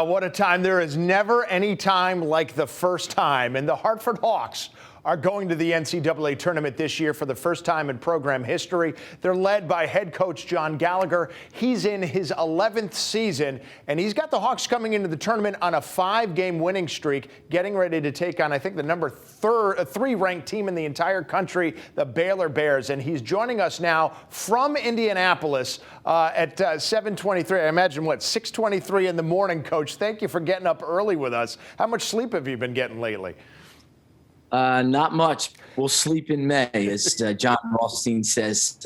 what a time. There is never any time like the first time. And the Hartford Hawks are going to the NCAA Tournament this year for the first time in program history. They're led by head coach John Gallagher. He's in his 11th season, and he's got the Hawks coming into the tournament on a 5-game winning streak, getting ready to take on, I think, the number 3 ranked team in the entire country, the Baylor Bears. And he's joining us now from Indianapolis at 7:23. I imagine, 6:23 in the morning, Coach. Thank you for getting up early with us. How much sleep have you been getting lately? Not much. We'll sleep in May, as John Rothstein says.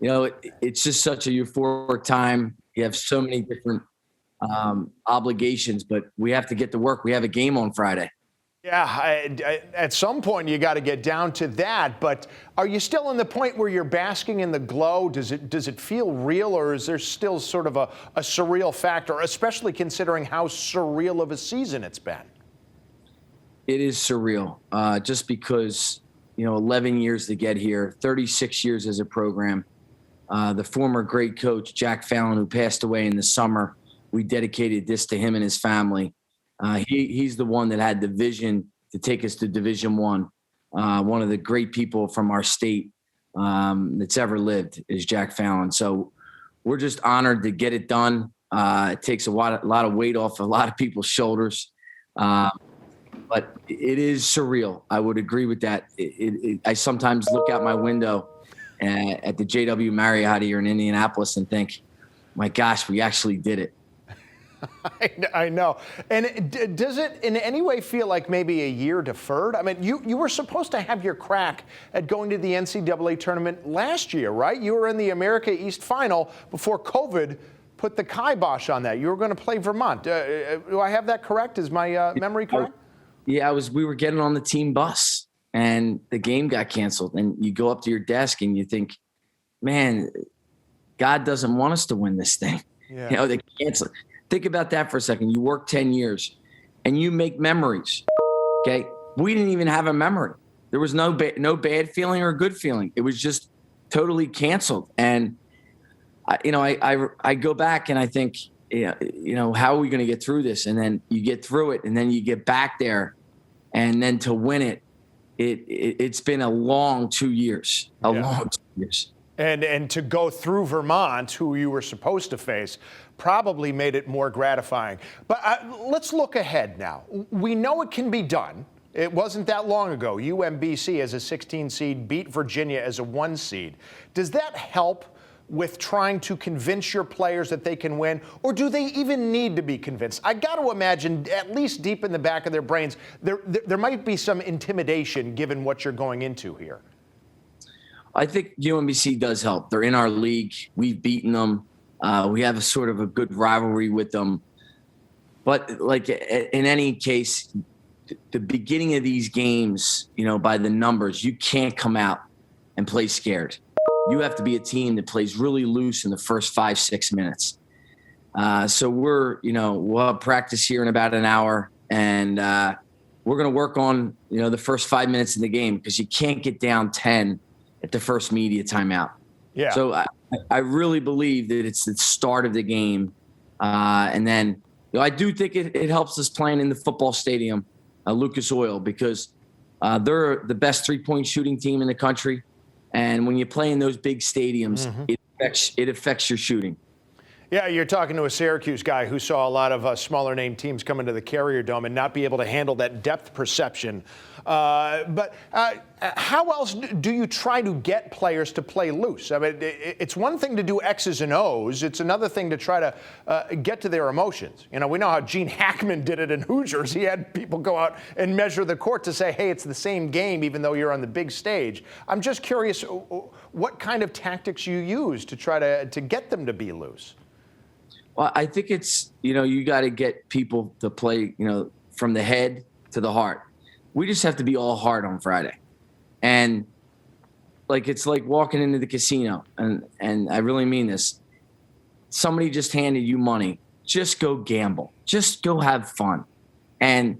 It's just such a euphoric time. You have so many different obligations, but we have to get to work. We have a game on Friday. Yeah, at some point you got to get down to that. But are you still in the point where you're basking in the glow? Does it feel real, or is there still sort of a surreal factor, especially considering how surreal of a season it's been? It is surreal, just because, 11 years to get here, 36 years as a program. The former great coach, Jack Fallon, who passed away in the summer, we dedicated this to him and his family. He's the one that had the vision to take us to Division I. One of the great people from our state that's ever lived is Jack Fallon. So we're just honored to get it done. It takes a lot of weight off a lot of people's shoulders. But it is surreal. I would agree with that. I sometimes look out my window at the JW Marriott here in Indianapolis and think, my gosh, we actually did it. I know. And does it in any way feel like maybe a year deferred? I mean, you were supposed to have your crack at going to the NCAA tournament last year, right? You were in the America East Final before COVID put the kibosh on that. You were going to play Vermont. Do I have that correct? Is my memory correct? Yeah, we were getting on the team bus and the game got canceled. And you go up to your desk and you think, man, God doesn't want us to win this thing. Yeah. They cancel. Think about that for a second. You work 10 years and you make memories. Okay. We didn't even have a memory. There was no bad feeling or good feeling. It was just totally canceled. And I go back and I think, how are we going to get through this? And then you get through it, and then you get back there, and then to win it, it's been a long 2 years, long 2 years. And to go through Vermont, who you were supposed to face, probably made it more gratifying. But let's look ahead now. We know it can be done. It wasn't that long ago. UMBC as a 16 seed beat Virginia as a 1 seed. Does that help with trying to convince your players that they can win, or do they even need to be convinced? I got to imagine, at least deep in the back of their brains, there might be some intimidation given what you're going into here. I think UMBC does help. They're in our league. We've beaten them. We have a sort of a good rivalry with them. But like in any case, the beginning of these games, by the numbers, you can't come out and play scared. You have to be a team that plays really loose in the first 5-6 minutes. So we'll have practice here in about an hour, and we're going to work on, the first 5 minutes in the game, because you can't get down 10 at the first media timeout. Yeah. So I really believe that it's the start of the game. And then, I do think it helps us playing in the football stadium, Lucas Oil, because they're the best 3-point shooting team in the country. And when you play in those big stadiums, it affects your shooting. Yeah, you're talking to a Syracuse guy who saw a lot of smaller name teams come into the Carrier Dome and not be able to handle that depth perception. But how else do you try to get players to play loose? I mean, it's one thing to do X's and O's. It's another thing to try to get to their emotions. We know how Gene Hackman did it in Hoosiers. He had people go out and measure the court to say, hey, it's the same game, even though you're on the big stage. I'm just curious what kind of tactics you use to try to get them to be loose. Well, I think it's, you got to get people to play, from the head to the heart. We just have to be all heart on Friday. And it's like walking into the casino. And I really mean this. Somebody just handed you money. Just go gamble. Just go have fun. And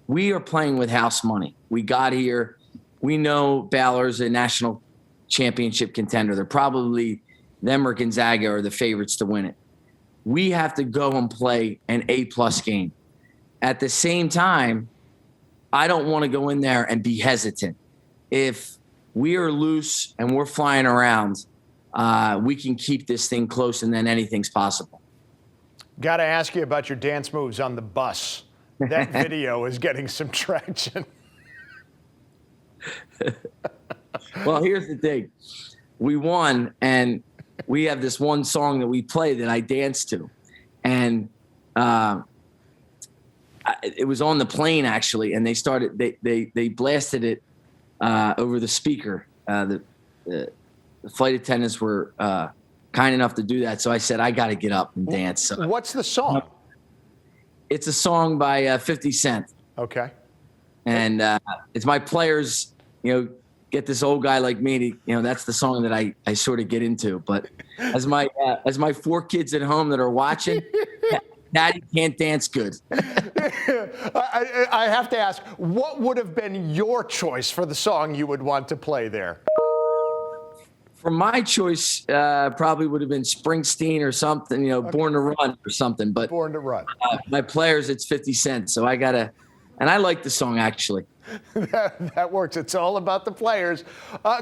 we are playing with house money. We got here. We know Baylor's a national championship contender. They're probably, them or Gonzaga are the favorites to win it. we have to go and play an A-plus game. At the same time, I don't want to go in there and be hesitant. If we are loose and we're flying around, we can keep this thing close, and then anything's possible. Got to ask you about your dance moves on the bus. That video is getting some traction. Well, here's the thing. We won, and we have this one song that we play that I dance to. And it was on the plane, actually, and they blasted it over the speaker. The flight attendants were kind enough to do that. So I said, I got to get up and dance. So, what's the song? It's a song by 50 Cent. Okay. And it's my players, get this old guy like me to, that's the song that I sort of get into. But as my 4 kids at home that are watching, Daddy can't dance good. I have to ask, what would have been your choice for the song you would want to play there? For my choice, probably would have been Springsteen or something, okay. Born to Run or something. But Born to Run. My players, it's 50 Cent. So I got to, and I like the song, actually. That works. It's all about the players.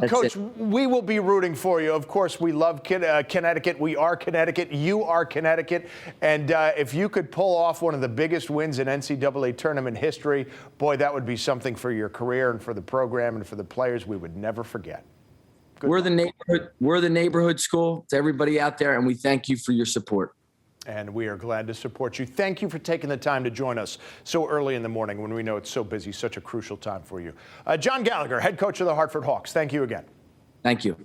Coach, we will be rooting for you. Of course, we love Connecticut. We are Connecticut. You are Connecticut. And if you could pull off one of the biggest wins in NCAA tournament history, boy, that would be something for your career and for the program and for the players we would never forget. We're the neighborhood school to everybody out there, and we thank you for your support. And we are glad to support you. Thank you for taking the time to join us so early in the morning when we know it's so busy, such a crucial time for you. John Gallagher, head coach of the Hartford Hawks. Thank you again. Thank you.